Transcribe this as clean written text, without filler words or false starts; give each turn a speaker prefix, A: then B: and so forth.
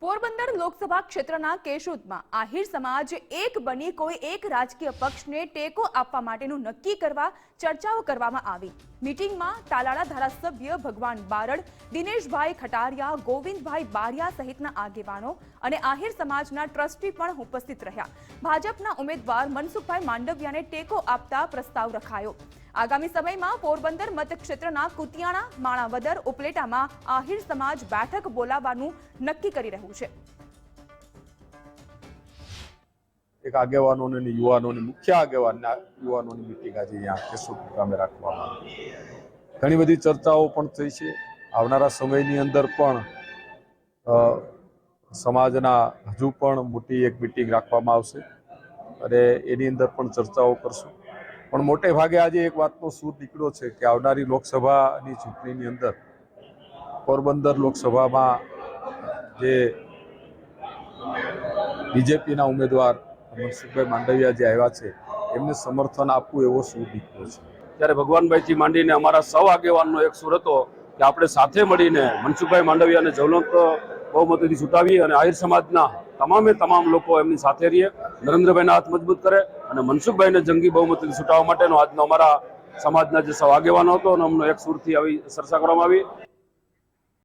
A: પોરબંદર લોકસભા ક્ષેત્રના કેશોદમાં આહિર સમાજ એક બની કોઈ એક રાજકીય પક્ષને ટેકો આપવા માટેનું નક્કી કરવા ચર્ચાઓ કરવામાં આવી। મીટિંગમાં તાલાળા ધારાસભ્ય ભગવાન બારડ, દિનેશભાઈ ખટારિયા, ગોવિંદભાઈ બારિયા સહિતના આગેવાનો અને આહિર સમાજના ટ્રસ્ટી પણ ઉપસ્થિત રહ્યા। ભાજપના ઉમેદવાર મનસુખભાઈ માંડવિયાને ટેકો આપતા પ્રસ્તાવ રખાયો। આગામી સમયમાં પોરબંદર મતક્ષેત્રના કુતિયાણા, માણાવદર, ઉપલેટામાં આહિર સમાજ બેઠક બોલાવવાનું નક્કી કરી રહ્યું છે।
B: એક આગેવાનોને અને યુવાનોની મુખ્ય આગેવાનના યુવાનોની મીટિંગ આજે અહીંયા કેશોદ ગામે રાખવામાં આવી। ઘણી બધી ચર્ચાઓ પણ થઈ છે। આવનારા સમયની અંદર પણ સમાજના હજુ પણ મોટી એક મીટિંગ રાખવામાં આવશે અને એની અંદર પણ ચર્ચાઓ કરશું। પણ મોટે ભાગે આજે એક વાતનો સૂર નીકળ્યો છે કે આવનારી લોકસભાની ચૂંટણીની અંદર પોરબંદર લોકસભામાં જે બીજેપીના ઉમેદવાર મનસુખભાઈ માંડવિયા જે આવ્યા છે એમને સમર્થન આપવું એવો સૂર નીકળ્યો છે। ત્યારે ભગવાનભાઈથી માંડીને અમારા સૌ આગેવાનનો એક સૂર હતો કે આપણે સાથે મળીને મનસુખભાઈ માંડવિયાને જ્વલંત બહુમતીથી ચૂંટાવી અને આહિર સમાજના તમામ લોકો એમની સાથે રહીએ, નરેન્દ્રભાઈના હાથ મજબૂત કરે અને મનસુખભાઈને જંગી બહુમતીથી ચૂંટાવવા માટેનો આજનો અમારા સમાજના જે સૌ આગેવાનો હતો અને અમને એક સૂરથી આવી ચર્ચા કરવામાં આવી।